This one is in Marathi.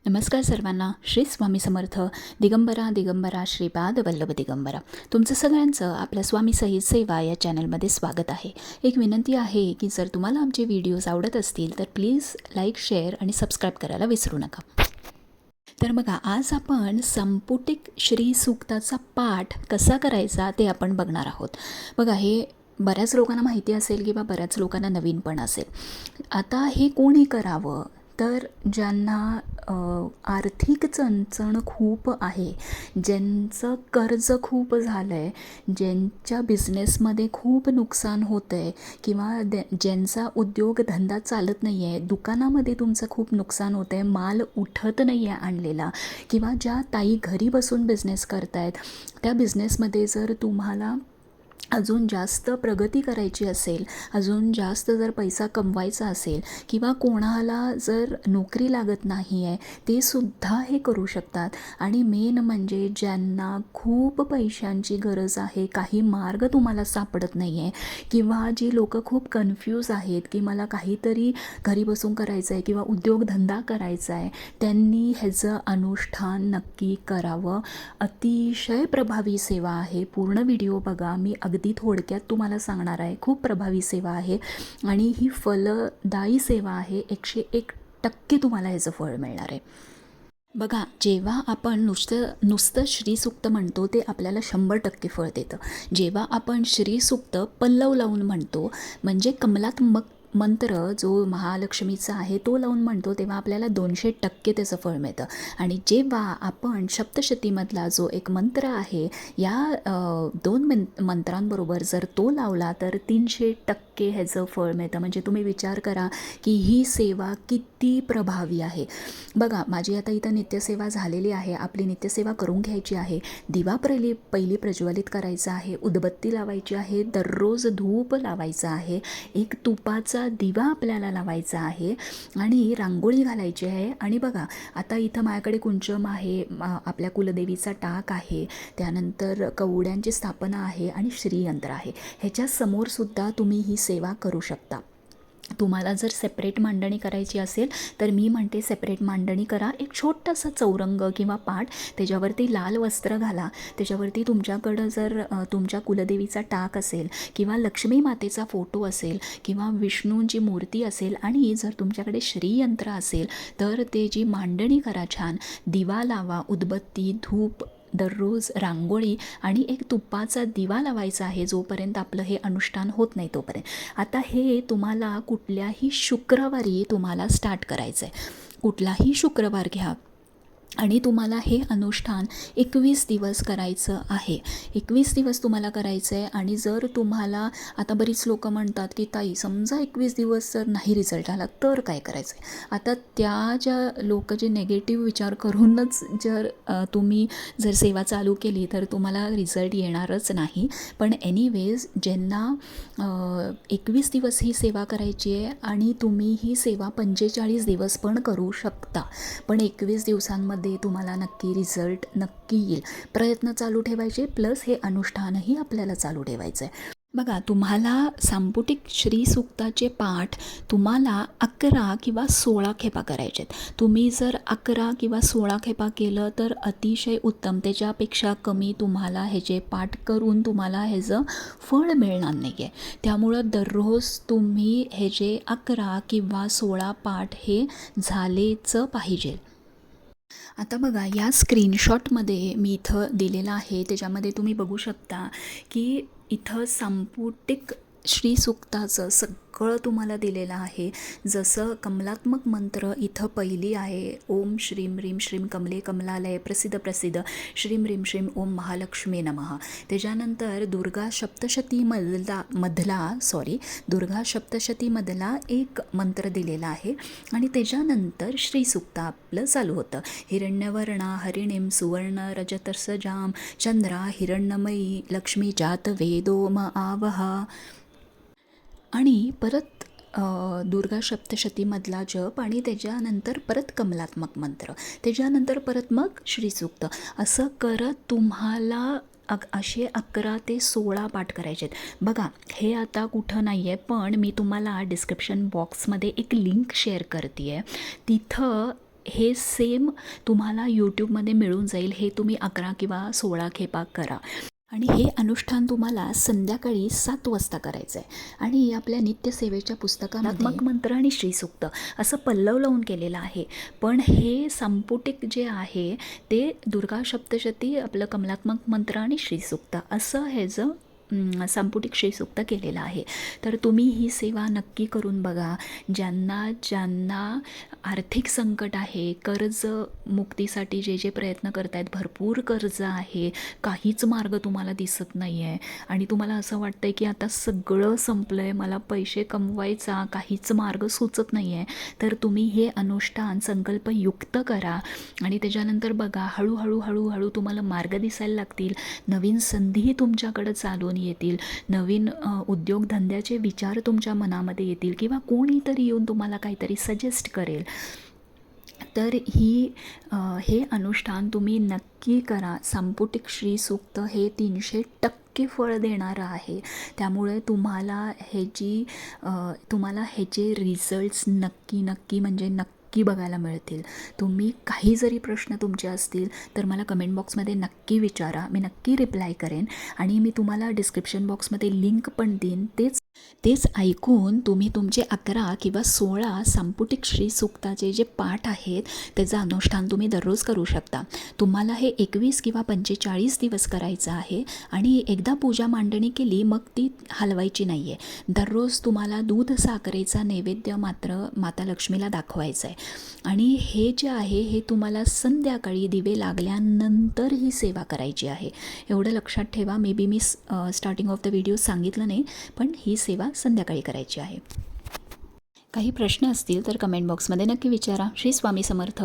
नमस्कार सर्वांना. श्री स्वामी समर्थ. दिगंबरा दिगंबरा श्रीपाद वल्लभ दिगंबरा. तुमचं सगळ्यांचं आपल्या स्वामी सहित सेवा या चॅनलमध्ये स्वागत आहे. एक विनंती आहे की जर तुम्हाला आमचे व्हिडिओज आवडत असतील तर प्लीज लाईक, शेअर आणि सबस्क्राईब करायला विसरू नका. तर बघा, आज आपण संपुटिक श्री सूक्ताचा पाठ कसा करायचा ते आपण बघणार आहोत. बघा, हे बऱ्याच लोकांना माहिती असेल किंवा बऱ्याच लोकांना नवीन पण असेल. आता हे कोणी करावं तर ज्यांना आर्थिक चणचण खूप आहे, ज्यांचं कर्ज खूप झालं आहे, ज्यांच्या बिझनेसमध्ये खूप नुकसान होतं आहे किंवा ज्यांचा उद्योगधंदा चालत नाही आहे, दुकानामध्ये तुमचं खूप नुकसान होतं आहे, माल उठत नाही आहे आणलेला, किंवा ज्या ताई घरी बसून बिझनेस करत आहेत त्या बिझनेसमध्ये जर तुम्हाला अजून जास्त प्रगती करायची असेल, अजून जास्त जर पैसा कमवायचा असेल, किंवा कोणाला जर नोकरी लागत नाही आहे ते सुद्धा हे करू शकतात. आणि मेन म्हणजे ज्यांना खूप पैशांची गरज आहे, काही मार्ग तुम्हाला सापडत नाही आहे, किंवा जी लोक खूप कन्फ्यूज आहेत की मला काहीतरी घरी बसून करायचं आहे किंवा उद्योगधंदा करायचा आहे, त्यांनी ह्याचं अनुष्ठान नक्की करावं. अतिशय प्रभावी सेवा आहे. पूर्ण व्हिडिओ बघा. मी अगदी थोडक्यात तुम्हाला सांगणार आहे. खूप प्रभावी सेवा आहे आणि ही फलदायी सेवा आहे. 101% तुम्हाला ह्याचं फळ मिळणार आहे. बघा, जेव्हा आपण नुसतं श्रीसूक्त म्हणतो ते आपल्याला 100% फळ देतं. जेव्हा आपण श्रीसूक्त पल्लव लावून म्हणतो, म्हणजे कमलात्मक मंत्र जो महालक्ष्मीचा आहे तो लावून म्हणतो, तेव्हा आपल्याला 200% त्याचं फळ मिळतं. आणि जेव्हा आपण सप्तशतीमधला जो एक मंत्र आहे, या दोन मंत्रांबरोबर जर तो लावला तर 300% ह्याचं फळ मिळतं. म्हणजे तुम्ही विचार करा की ही सेवा किती प्रभावी आहे. बघा, माझी आता इथं नित्यसेवा झालेली आहे. आपली नित्यसेवा करून घ्यायची आहे. दिवा पहिली प्रज्वलित करायचा आहे, उदबत्ती लावायची आहे, दररोज धूप लावायचा आहे, एक तुपाचा दिवा आपल्याला लावायचा आहे आणि रांगोळी घालायची आहे. आणि बघा, आता इथं माझ्याकडे कुंचम आहे, आपल्या कुलदेवीचा टाक आहे, त्यानंतर कवड्यांची स्थापना आहे आणि श्रीयंत्र आहे. ह्याच्या समोरसुद्धा तुम्ही ही सेवा करू शकता. तुम्हाला जर सेपरेट मांडणी करायची असेल तर मी म्हणते सेपरेट मांडणी करा. एक छोटासा चौरंग किंवा पाट, त्याच्यावरती लाल वस्त्र घाला, त्याच्यावरती तुमच्याकडं जर तुमच्या कुलदेवीचा टाक असेल किंवा लक्ष्मी मातेचा फोटो असेल किंवा विष्णूंची मूर्ती असेल, आणि जर तुमच्याकडे श्रीयंत्र असेल तर ते जी मांडणी करा, छान दिवा लावा, उदबत्ती, धूप, दररोज रांगोळी आणि एक तुपाचा दिवा लावायचा आहे जोपर्यंत आपलं हे अनुष्ठान होत नाही तोपर्यंत. आता हे तुम्हाला कुठल्याही शुक्रवारी तुम्हाला स्टार्ट करायचं आहे. कुठलाही शुक्रवार घ्या आणि तुम्हाला हे अनुष्ठान 21 दिवस करायचं आहे. 21 दिवस तुम्हाला करायचं आहे. आणि जर तुम्हाला, आता बरीच लोक म्हणतात की ताई समजा 21 दिवस जर नाही रिझल्ट आला तर काय करायचं आहे. आता त्या ज्या लोक जे नेगेटिव्ह विचार करूनच जर तुम्ही जर सेवा चालू केली तर तुम्हाला रिझल्ट येणारच नाही. पण एनिवेज, ज्यांना 21 दिवस ही सेवा करायची आहे आणि तुम्ही ही सेवा 45 दिवस पण करू शकता, पण 21 दिवसांमध्ये तुम्हाला नक्की रिझल्ट नक्की येईल. प्रयत्न चालू ठेवायचे, प्लस हे अनुष्ठानही आपल्याला चालू ठेवायचं आहे. बघा, तुम्हाला संपुटिक श्रीसूक्ताचे पाठ तुम्हाला 11 किंवा 16 खेपा करायचे आहेत. तुम्ही जर 11 किंवा 16 खेपा केलं तर अतिशय उत्तम. त्याच्यापेक्षा कमी तुम्हाला ह्याचे पाठ करून तुम्हाला ह्याचं फळ मिळणार नाही आहे. त्यामुळं दररोज तुम्ही ह्याचे 11 किंवा 16 पाठ हे झालेच पाहिजे. आता बघा, या स्क्रीनशॉटमध्ये मी इथं दिलेलं आहे, त्याच्यामध्ये तुम्ही बघू शकता की इथं संपुटिक श्रीसूक्ताचं सगळं तुम्हाला दिलेलं आहे. जसं कमलात्मक मंत्र इथं पहिली आहे, ओम श्रीम ह्रीम श्रीम कमले कमलालय प्रसिद्ध प्रसिद्ध श्रीम ह्रीम श्रीम ओम महालक्ष्मी नमः. त्याच्यानंतर दुर्गा सप्तशतीमधला एक मंत्र दिलेला आहे आणि त्याच्यानंतर श्रीसूक्त आपलं चालू होतं. हिरण्यवर्णा हरिणीम सुवर्ण रजतसजाम चंद्रा हिरण्यमयी लक्ष्मी जात वेदो म आवहा. आणि परत दुर्गा सप्तशतीमधला जप आणि त्याच्यानंतर परत कमलात्मक मंत्र, त्याच्यानंतर परत मग श्रीसूक्त, असं करत तुम्हाला असे 11 ते 16 पाठ करायचे आहेत. बघा, हे आता कुठं नाही आहे, पण मी तुम्हाला डिस्क्रिप्शन बॉक्समध्ये एक लिंक शेअर करते आहे. तिथं हे सेम तुम्हाला यूट्यूबमध्ये मिळून जाईल. हे तुम्ही 11 किंवा 16 खेपा करा. आणि हे अनुष्ठान तुम्हाला संध्याकाळी 7 वाजता करायचं आहे. आणि आपल्या नित्यसेवेच्या पुस्तकामध्ये मंत्र आणि श्रीसूक्त असं पल्लव लावून केलेलं आहे. पण हे संपुटिक जे आहे ते दुर्गा सप्तशती, आपलं कमलात्मक मंत्र आणि श्रीसूक्त असं ह्याचं संपुटिक श्रीसूक्त केलेलं आहे. तर तुम्ही ही सेवा नक्की करून बघा. ज्यांना आर्थिक संकट आहे, कर्ज मुक्तीसाठी जे जे प्रयत्न करत आहेत, भरपूर कर्ज आहे, काहीच मार्ग तुम्हाला दिसत नाही आहे आणि तुम्हाला असं वाटतं आहे की आता सगळं संपलं आहे, मला पैसे कमवायचा काहीच मार्ग सुचत नाही आहे, तर तुम्ही हे अनुष्ठान संकल्पयुक्त करा आणि त्याच्यानंतर बघा हळूहळू तुम्हाला मार्ग दिसायला लागतील. नवीन संधी तुमच्याकडं चालून येतील, नवीन उद्योगधंद्याचे विचार तुमच्या मनामध्ये येतील किंवा कोणीतरी येऊन तुम्हाला काहीतरी सजेस्ट करेल. तर हे अनुष्ठान तुम्ही नक्की करा. संपुटिक श्रीसूक्त हे 300% फळ देणारं आहे. त्यामुळे तुम्हाला ह्याचे रिझल्ट्स नक्की म्हणजे नक्की बघायला मिळतील. तुम्ही काही जरी प्रश्न तुमचे असतील तर मला कमेंट बॉक्समध्ये नक्की विचारा, मी नक्की रिप्लाय करेन आणि मी तुम्हाला डिस्क्रिप्शन बॉक्समध्ये लिंक पण देईन. तेच ऐकून तुम्ही तुमचे 11 किंवा 16 संपुटिक श्रीसूक्ताचे जे पाठ आहेत त्याचं अनुष्ठान तुम्ही दररोज करू शकता. तुम्हाला हे 21 किंवा 45 दिवस करायचं आहे आणि एकदा पूजा मांडणी केली मग ती हलवायची नाही आहे. दररोज तुम्हाला दूध साखरेचा नैवेद्य मात्र माता लक्ष्मीला दाखवायचं आहे आणि हे जे आहे हे तुम्हाला संध्याकाळी दिवे लागल्यानंतर ही सेवा करायची आहे. एवढं लक्षात ठेवा. May be me starting of the video सांगितलं नाही, पण ही सेवा संध्याकाळी करायची आहे. काही प्रश्न असतील तर कमेंट बॉक्समध्ये नक्की विचारा. श्री स्वामी समर्थ.